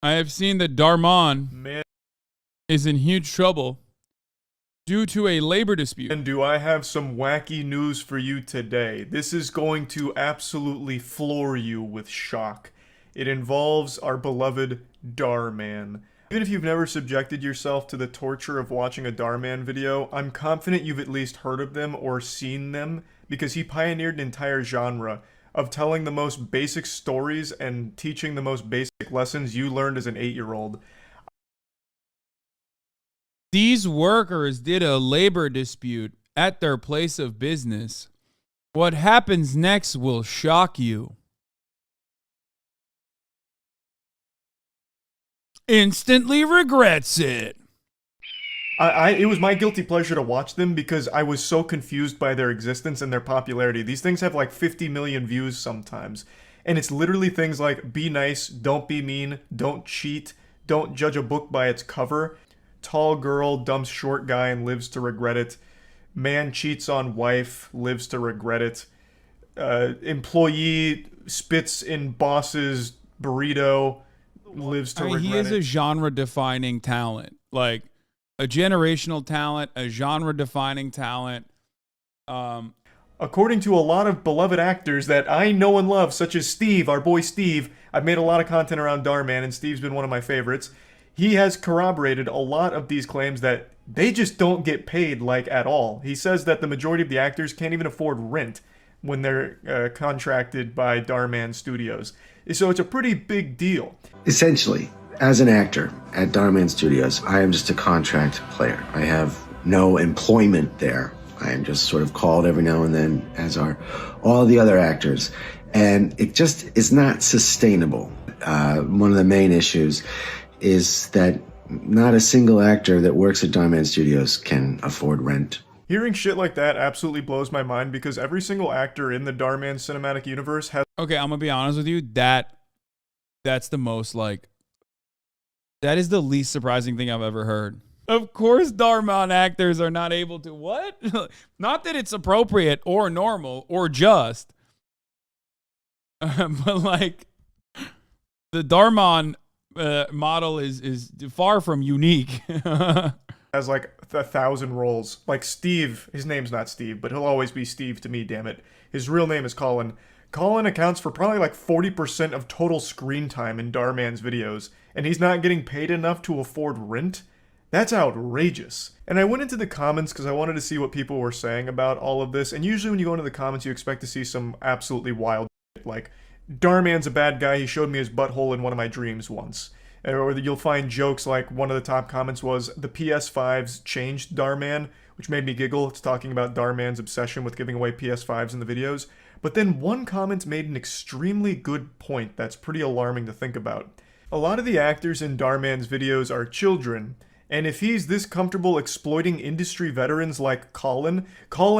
I have seen that Darman Man, is in huge trouble due to a labor dispute. and do I have some wacky news for you today? This is going to absolutely floor you with shock. It involves our beloved Darman. Even if you've never subjected yourself to the torture of watching a Darman video, I'm confident you've at least heard of them or seen them, because he pioneered an entire genre of telling the most basic stories and teaching the most basic lessons you learned as an 8-year-old. These workers did a labor dispute at their place of business. What happens next will shock you. Instantly regrets it. It was my guilty pleasure to watch them because I was so confused by their existence and their popularity. These things have like 50 million views sometimes. And it's literally things like, be nice, don't be mean, don't cheat, don't judge a book by its cover, tall girl dumps short guy and lives to regret it, man cheats on wife, lives to regret it, employee spits in boss's burrito, lives to regret it. He is a genre-defining talent. Like, a generational talent, a genre-defining talent. According to a lot of beloved actors that I know and love, such as Steve, our boy Steve, I've made a lot of content around Darman, and Steve's been one of my favorites. He has corroborated a lot of these claims that they just don't get paid, like, at all. He says that the majority of the actors can't even afford rent when they're contracted by Darman Studios. So it's a pretty big deal. Essentially, as an actor at Darman Studios, I am just a contract player. I have no employment there. I am just sort of called every now and then, as are all the other actors. And it just is not sustainable. One of the main issues is that not a single actor that works at Darman Studios can afford rent. Hearing shit like that absolutely blows my mind because every single actor in the Darman cinematic universe has... Okay, I'm gonna be honest with you. That's the most, like... That is the least surprising thing I've ever heard. Of course Darman actors are not able to... What? Not that it's appropriate or normal or just. But, like... The Darman model is far from unique. Has like 1,000 roles. Like Steve, his name's not Steve, but he'll always be Steve to me, damn it. His real name is Colin. Colin accounts for probably like 40% of total screen time in Darman's videos, and he's not getting paid enough to afford rent? That's outrageous. And I went into the comments because I wanted to see what people were saying about all of this, and usually when you go into the comments you expect to see some absolutely wild shit, like, Darman's a bad guy, he showed me his butthole in one of my dreams once. Or you'll find jokes like one of the top comments was, the PS5s changed Darman, which made me giggle. It's talking about Darman's obsession with giving away PS5s in the videos. But then one comment made an extremely good point that's pretty alarming to think about. A lot of the actors in Darman's videos are children, and if he's this comfortable exploiting industry veterans like Colin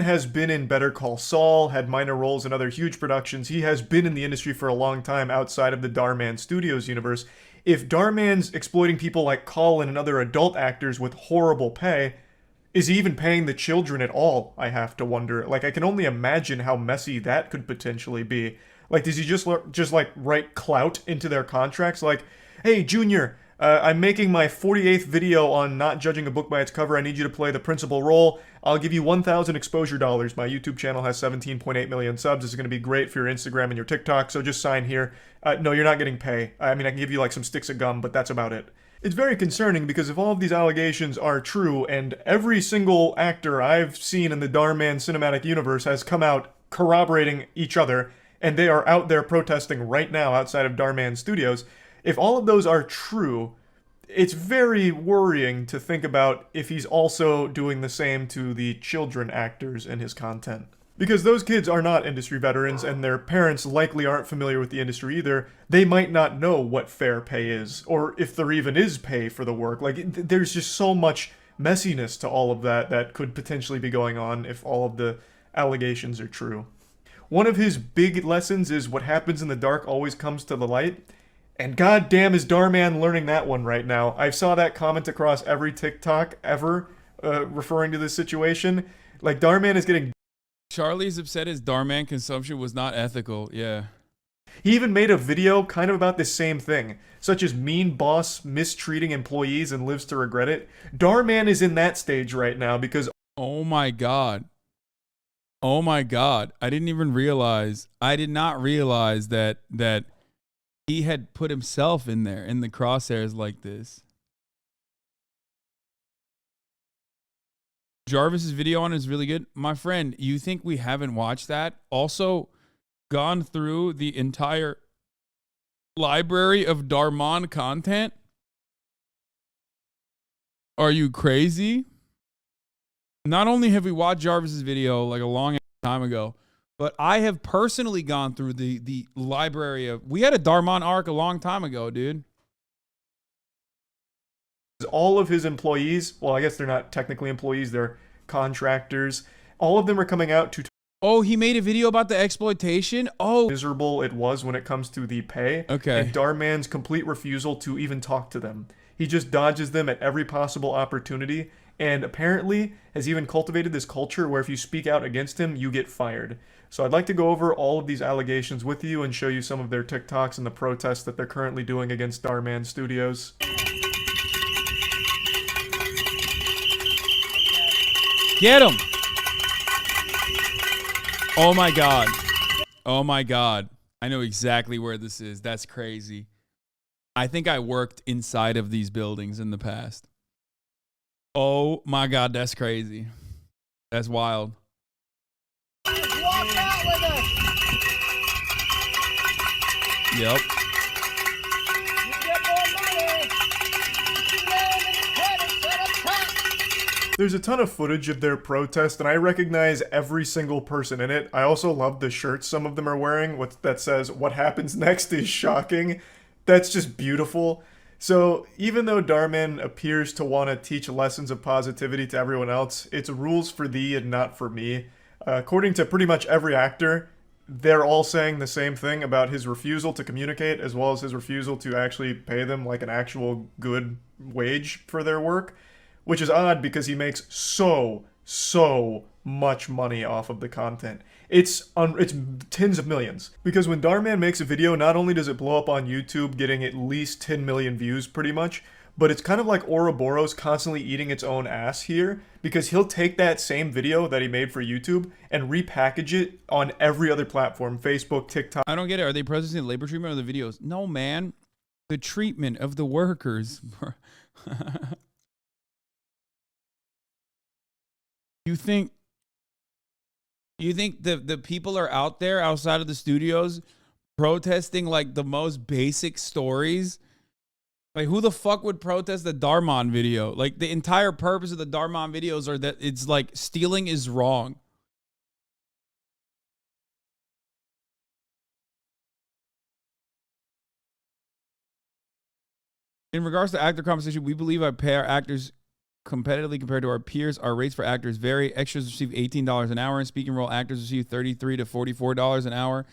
has been in Better Call Saul, had minor roles in other huge productions, he has been in the industry for a long time outside of the Darman Studios universe. If Darman's exploiting people like Colin and other adult actors with horrible pay, is he even paying the children at all, I have to wonder. Like, I can only imagine how messy that could potentially be. Like, does he just like, write clout into their contracts? Like, hey, Junior, I'm making my 48th video on not judging a book by its cover. I need you to play the principal role. I'll give you 1,000 exposure dollars. My YouTube channel has 17.8 million subs. This is going to be great for your Instagram and your TikTok, so just sign here. No, you're not getting pay. I mean, I can give you like some sticks of gum, but that's about it. It's very concerning because if all of these allegations are true, and every single actor I've seen in the Darman cinematic universe has come out corroborating each other, and they are out there protesting right now outside of Darman Studios, if all of those are true, it's very worrying to think about if he's also doing the same to the children actors in his content. Because those kids are not industry veterans, and their parents likely aren't familiar with the industry either. They might not know what fair pay is, or if there even is pay for the work. Like, there's just so much messiness to all of that that could potentially be going on if all of the allegations are true. One of his big lessons is what happens in the dark always comes to the light. And goddamn is Darman learning that one right now. I saw that comment across every TikTok ever referring to this situation. Like, Darman is getting... Charlie's upset his Darman consumption was not ethical. Yeah. He even made a video kind of about the same thing, such as mean boss mistreating employees and lives to regret it. Darman is in that stage right now because Oh my God. Oh my God. I didn't even realize. I did not realize that he had put himself in there in the crosshairs like this. Jarvis's video on it is really good. My friend, you think we haven't watched that? Also, gone through the entire library of Darman content? Are you crazy? Not only have we watched Jarvis's video like a long time ago, but I have personally gone through the library of... We had a Darman arc a long time ago, dude. all of his employees, well, I guess they're not technically employees, they're contractors, all of them are coming out to Oh, he made a video about the exploitation? Oh. miserable it was when it comes to the pay. Okay. And Darman's complete refusal to even talk to them. He just dodges them at every possible opportunity, and apparently has even cultivated this culture where if you speak out against him, you get fired. So I'd like to go over all of these allegations with you and show you some of their TikToks and the protests that they're currently doing against Darman Studios. Get him! Oh my God. Oh my God. I know exactly where this is. That's crazy. I think I worked inside of these buildings in the past. Oh my God, that's crazy. That's wild. Yep. There's a ton of footage of their protest, and I recognize every single person in it. I also love the shirts some of them are wearing that says, "What happens next is shocking." That's just beautiful. So even though Darman appears to want to teach lessons of positivity to everyone else, it's rules for thee and not for me. According to pretty much every actor, they're all saying the same thing about his refusal to communicate, as well as his refusal to actually pay them like an actual good wage for their work. Which is odd because he makes so much money off of the content. It's tens of millions. Because when Darman makes a video, not only does it blow up on YouTube, getting at least 10 million views pretty much, but it's kind of like Ouroboros constantly eating its own ass here, because he'll take that same video that he made for YouTube and repackage it on every other platform, Facebook, TikTok. I don't get it. Are they protesting the labor treatment of the videos? No, man. The treatment of the workers. You think the people are out there outside of the studios protesting like the most basic stories? Like, who the fuck would protest the Darman video? Like, the entire purpose of the Darman videos are that it's like stealing is wrong. In regards to actor compensation, we believe I pay our actors competitively compared to our peers. Our rates for actors vary. Extras receive $18 an hour, and speaking role actors receive $33 to $44 an hour.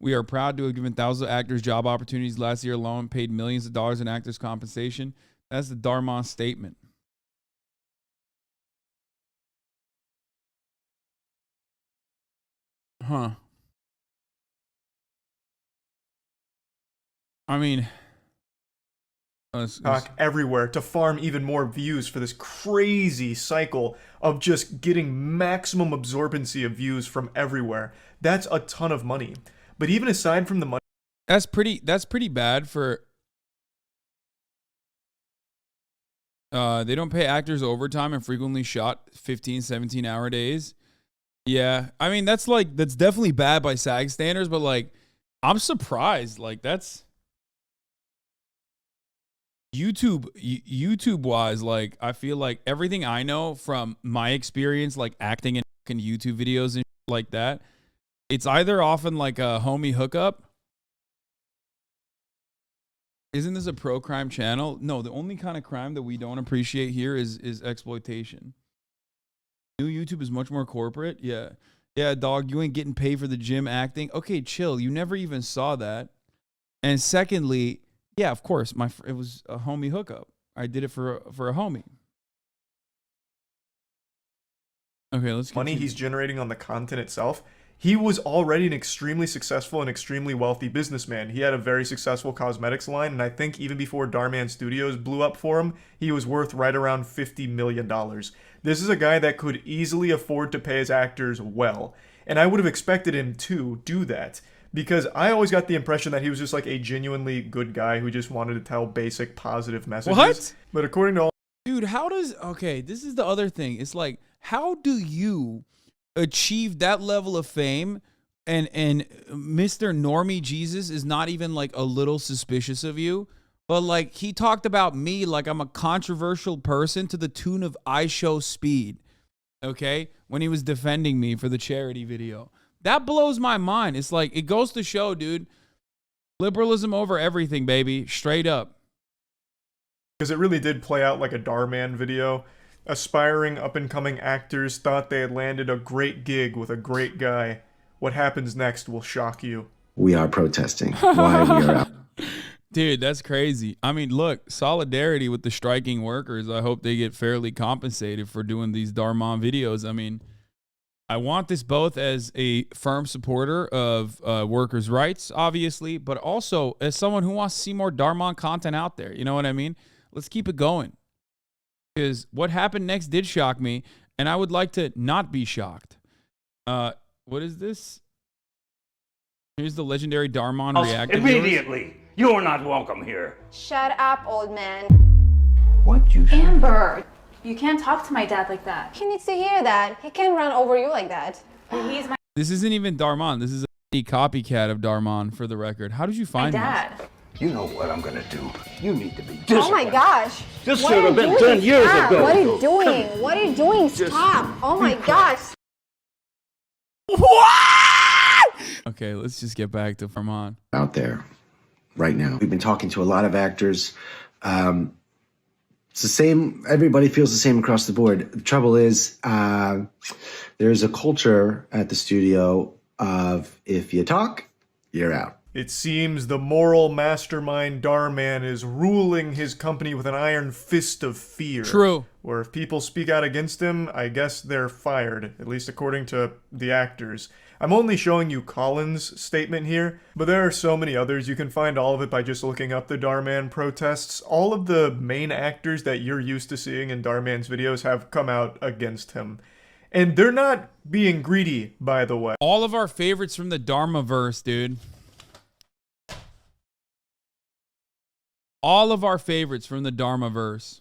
We are proud to have given thousands of actors job opportunities last year alone, paid millions of dollars in actors' compensation. That's the Darman statement. Huh. I mean... everywhere to farm even more views for this crazy cycle of just getting maximum absorbency of views from everywhere. That's a ton of money. But even aside from the money, that's pretty bad for they don't pay actors overtime and frequently shot 15, 17-hour days. Yeah. I mean, that's definitely bad by SAG standards, but like I'm surprised. Like that's YouTube wise, like I feel like everything I know from my experience, like acting in YouTube videos and like that, it's either often like a homie hookup. Isn't this a pro crime channel? No, the only kind of crime that we don't appreciate here is exploitation. New YouTube is much more corporate. Yeah. Yeah, dog, you ain't getting paid for the gym acting. Okay, chill. You never even saw that. And secondly, yeah, of course. It was a homie hookup. I did it for a homie. Okay, let's money continue. he's generating on the content itself, he was already an extremely successful and extremely wealthy businessman. He had a very successful cosmetics line, and I think even before Darman Studios blew up for him, he was worth right around $50 million. This is a guy that could easily afford to pay his actors well, and I would have expected him to do that, because I always got the impression that he was just like a genuinely good guy who just wanted to tell basic positive messages. What? But according to all... Dude, okay, this is the other thing. It's like, how do you achieve that level of fame and Mr. Normie Jesus is not even like a little suspicious of you? But like, he talked about me like I'm a controversial person to the tune of I Show Speed, okay? When he was defending me for the charity video. That blows my mind. It's like, it goes to show, dude, liberalism over everything, baby. Straight up. Because it really did play out like a Darman video. Aspiring up-and-coming actors thought they had landed a great gig with a great guy. What happens next will shock you. We are protesting. Why we are out. Dude, that's crazy. I mean, look, solidarity with the striking workers. I hope they get fairly compensated for doing these Darman videos. I mean, I want this both as a firm supporter of workers' rights, obviously, but also as someone who wants to see more Darman content out there. You know what I mean? Let's keep it going. Because what happened next did shock me, and I would like to not be shocked. What is this? Here's the legendary Darman reactor. Immediately! You're not welcome here. Shut up, old man. What you say? Amber, you can't talk to my dad like that. He needs to hear that. He can't run over you like that. He's my This isn't even Darman. This is a copycat of Darman, for the record. How did you find dad. this? You know what I'm gonna do. You need to be Oh disciplined. my gosh. This What should are have you been doing? 10 years Stop. ago. What are you doing? What are you doing? Stop. Oh my gosh. Okay, let's just get back to Darman. Out there right now. We've been talking to a lot of actors. It's the same. Everybody feels the same across the board. The trouble is, there's a culture at the studio of if you talk, you're out. It seems the moral mastermind Darman is ruling his company with an iron fist of fear. True. Where if people speak out against him, I guess they're fired, at least according to the actors. I'm only showing you Colin's statement here, but there are so many others. You can find all of it by just looking up the Darman protests. All of the main actors that you're used to seeing in Darman's videos have come out against him. And they're not being greedy, by the way. All of our favorites from the Dharmaverse, dude. All of our favorites from the Dharmaverse.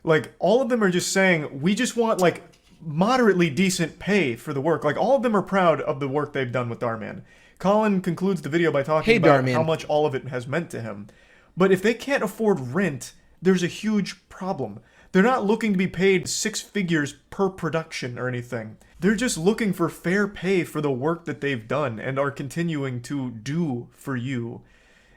Like, all of them are just saying, we just want, like, moderately decent pay for the work. Like, all of them are proud of the work they've done with Darman. Colin concludes the video by talking about how much all of it has meant to him. But if they can't afford rent, there's a huge problem. They're not looking to be paid 6 figures per production or anything. They're just looking for fair pay for the work that they've done and are continuing to do for you.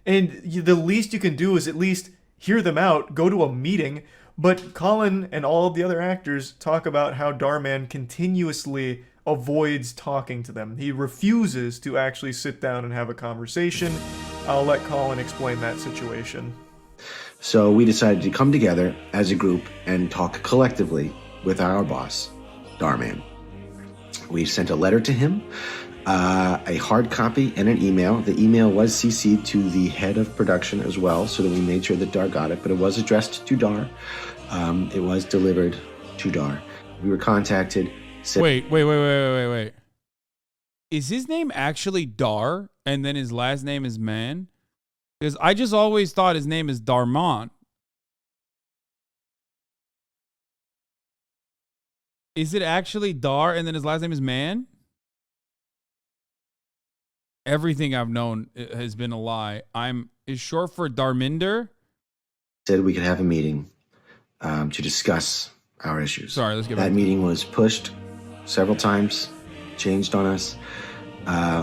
And the least you can do is at least hear them out, go to a meeting. But Colin and all of the other actors talk about how Darman continuously avoids talking to them. He refuses to actually sit down and have a conversation. I'll let Colin explain that situation. So we decided to come together as a group and talk collectively with our boss, Darman. We sent a letter to him, a hard copy and an email. The email was CC'd to the head of production as well, so that we made sure that Dar got it, but it was addressed to Dar. It was delivered to Dar. We were contacted. Wait. Is his name actually Dar and then his last name is Man? Because I just always thought his name is Darman. Is it actually Dar and then his last name is Man? Everything I've known has been a lie. Is short for Darminder. Said we could have a meeting to discuss our issues. Sorry, let's get back. That meeting was pushed several times, changed on us.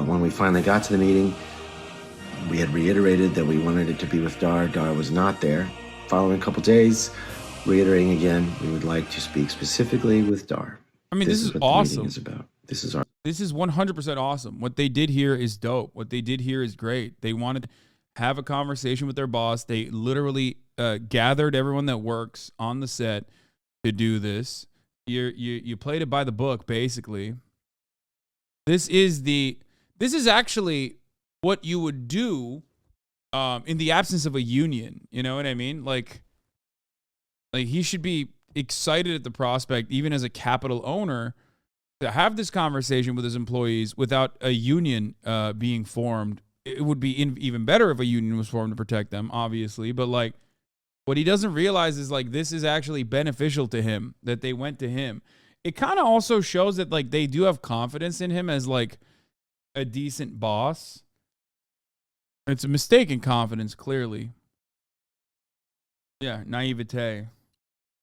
When we finally got to the meeting, we had reiterated that we wanted it to be with Dar. Dar was not there. Following a couple days, reiterating again, we would like to speak specifically with Dar. I mean, this is what awesome. the meeting is about. This is 100% awesome. What they did here is dope. What they did here is great. They wanted to have a conversation with their boss. They literally gathered everyone that works on the set to do this. You played it by the book, basically. This is actually what you would do in the absence of a union. You know what I mean? Like he should be excited at the prospect, even as a capital owner, to have this conversation with his employees without a union being formed. It would be even better if a union was formed to protect them, obviously. But like, what he doesn't realize is like this is actually beneficial to him that they went to him. It kind of also shows that like they do have confidence in him as like a decent boss. It's a mistaken confidence, clearly. Yeah, naivete.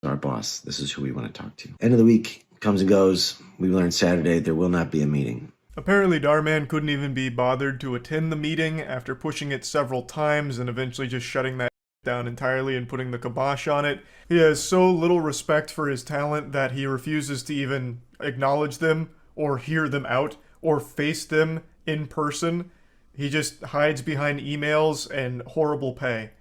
Our boss, this is who we want to talk to. End of the week comes and goes. We learned Saturday there will not be a meeting. Apparently, Darman couldn't even be bothered to attend the meeting after pushing it several times and eventually just shutting that down entirely and putting the kibosh on it. He has so little respect for his talent that he refuses to even acknowledge them or hear them out or face them in person. He just hides behind emails and horrible pay.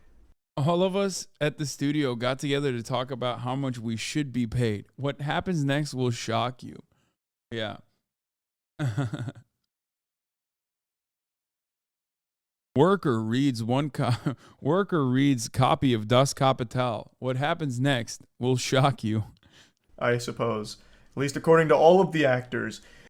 All of us at the studio got together to talk about how much we should be paid. What happens next will shock you. Yeah. Worker reads copy of Das Kapital. What happens next will shock you. I suppose. At least according to all of the actors.